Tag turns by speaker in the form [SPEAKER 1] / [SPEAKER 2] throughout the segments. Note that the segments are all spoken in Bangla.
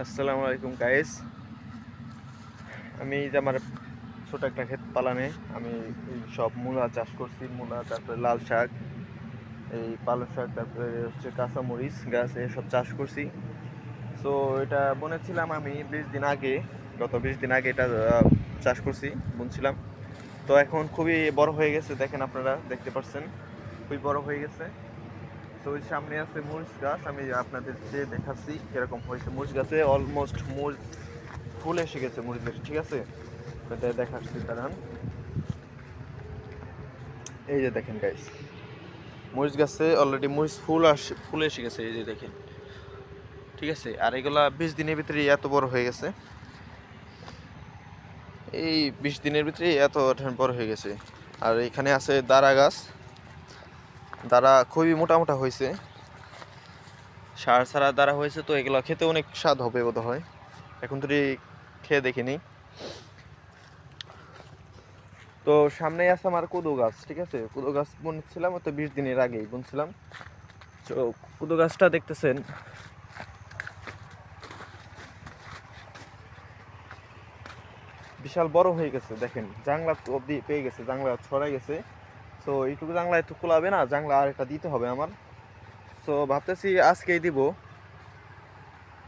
[SPEAKER 1] আসসালামু আলাইকুম গাইস। আমি যে আমার ছোট একটা ক্ষেত পালানে আমি এই সব মূলা চাষ করছি। মূলা, তারপরে লাল শাক, এই পালং শাক, তারপরে হচ্ছে কাঁচামরিচ গাছ এসব চাষ করছি। সো এটা বুনেছিলাম আমি 20 দিন আগে। গত 20 দিন আগে এটা চাষ করছি, বুনছিলাম। তো এখন খুবই বড় হয়ে গেছে, দেখেন আপনারা দেখতে পাচ্ছেন খুবই বড় হয়ে গেছে। তো ওই সামনে আছে মরিচ গাছ, আমি আপনাদেরকে দেখাচ্ছি কিরকম হয়েছে। মরিচ গাছে অলমোস্ট মরিচ ফুল এসে গেছে মরিচের, ঠিক আছে? এটা দেখাচ্ছি দাঁড়ান। এই যে দেখেন গাইস, মরিচ গাছে অলরেডি মরিচ ফুল এসে গেছে, এই যে দেখেন, ঠিক আছে? আর এগুলা 20 দিনের ভিতরে এত বড় হয়ে গেছে, এই 20 দিনের ভিতরে এত বড় হয়ে গেছে। আর এখানে আছে দাঁড়া গাছ, দাঁড়া খুবই মোটা মোটা হয়েছে, সার ছাড়া দাঁড়া হয়েছে। তো এগুলো খেতে অনেক স্বাদ হবে বোধ হয়, এখন তো খেয়ে দেখিনি। তো সামনেই আছে আমার কুদু গাছ, ঠিক আছে? কুদু গাছ বুনছিলাম তো 20 দিনের আগেই বুনছিলাম। তো কুদু গাছটা দেখতেছেন বিশাল বড় হয়ে গেছে, দেখেন জাংলা অব্দি পেয়ে গেছে, জাংলা ছড়াই গেছে। তো এইটুকু জাংলা একটু কুলাবে না, জাংলা আর একটা দিতে হবে আমার। তো ভাবতেছি আজকেই দিব,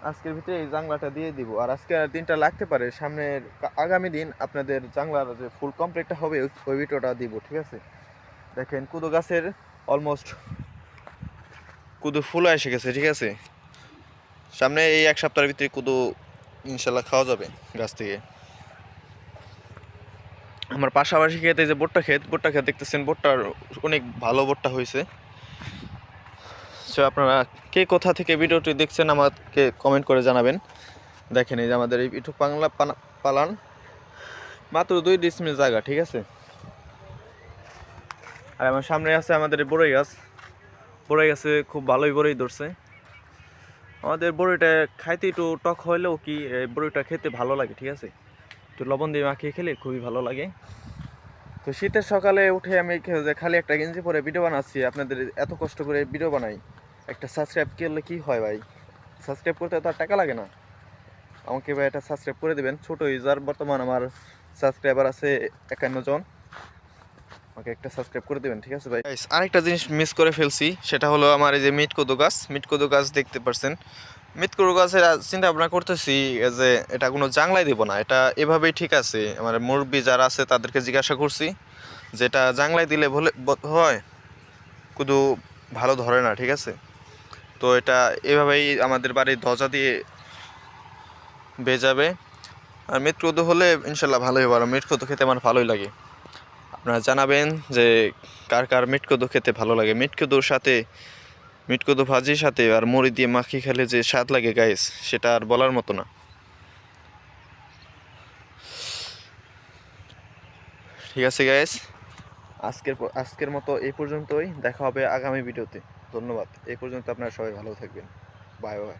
[SPEAKER 1] আজকের ভিতরে এই জাংলাটা দিয়ে দিব। আর আজকে আর দিনটা লাগতে পারে, সামনের আগামী দিন আপনাদের জাংলার যে ফুল কমপ্লিটটা হবে ওই ভিডিওটা দিব, ঠিক আছে? দেখেন কুদু গাছের অলমোস্ট কুদু ফুল এসে গেছে, ঠিক আছে? সামনে এই 1 সপ্তাহের ভিতরে কুদু ইনশাল্লাহ খাওয়া যাবে গাছ থেকে। আমার পাশাপাশি ক্ষেতে যে ভুট্টা ক্ষেত দেখতেছেন, ভুট্টার অনেক ভালো ভুট্টা হয়েছে। সো আপনারা কে কোথা থেকে ভিডিওটি দেখছেন আমাকে কমেন্ট করে জানাবেন। দেখেন এই যে আমাদের এই ইটুক বাংলা পালান মাত্র 2 ডিসমিল জায়গা, ঠিক আছে? আর আমার সামনে আছে আমাদের এই বড়ই গাছ, বড়ই গাছে খুব ভালোই বড়ই ধরছে। আমাদের বড়ইটা খাইতে একটু টক হলেও কি বড়ইটা খেতে ভালো লাগে, ঠিক আছে? একটু লবণ দিয়ে মাখিয়ে খেলে খুবই ভালো লাগে। তো শীতের সকালে উঠে আমি খালি একটা গেঞ্জি পরে ভিডিও বানাচ্ছি, আপনাদের এত কষ্ট করে ভিডিও বানাই। একটা সাবস্ক্রাইব করলে কি হয় ভাই? সাবস্ক্রাইব করতে তো আর টাকা লাগে না। আমাকে ভাই একটা সাবস্ক্রাইব করে দেবেন। ছোট ইউজার, বর্তমান আমার সাবস্ক্রাইবার আছে 51 জন। আমাকে একটা সাবস্ক্রাইব করে দেবেন, ঠিক আছে ভাই? আরেকটা জিনিস মিস করে ফেলছি, সেটা হলো আমার এই যে মিটকদু গাছ দেখতে পাচ্ছেন। মিটকদু গাছের চিন্তা ভাবনা করতেছি যে এটা কোনো জাংলাই দিব না, এটা এভাবেই ঠিক আছে। আমার মুরব্বি যারা আছে তাদেরকে জিজ্ঞাসা করছি, যেটা জাংলাই দিলে হয় কুদু ভালো ধরে না, ঠিক আছে? তো এটা এভাবেই আমাদের বাড়ির দরজা দিয়ে বেজাবে। আর মিটকদু হলে ইনশাল্লাহ ভালোই হবে। আর মিটকদু খেতে আমার ভালোই লাগে। আপনারা জানাবেন যে কার কার মিটকদু খেতে ভালো লাগে। মিটকদু ভাজির সাথে আর মুড়ি দিয়ে মাখিয়ে খেলে যে স্বাদ লাগে গাইস, সেটা আর বলার মতো না। ঠিক আছে গাইস, আজকের মতো এই পর্যন্তই। দেখা হবে আগামী ভিডিওতে। ধন্যবাদ। এই পর্যন্ত আপনারা সবাই ভালো থাকবেন। Bye bye.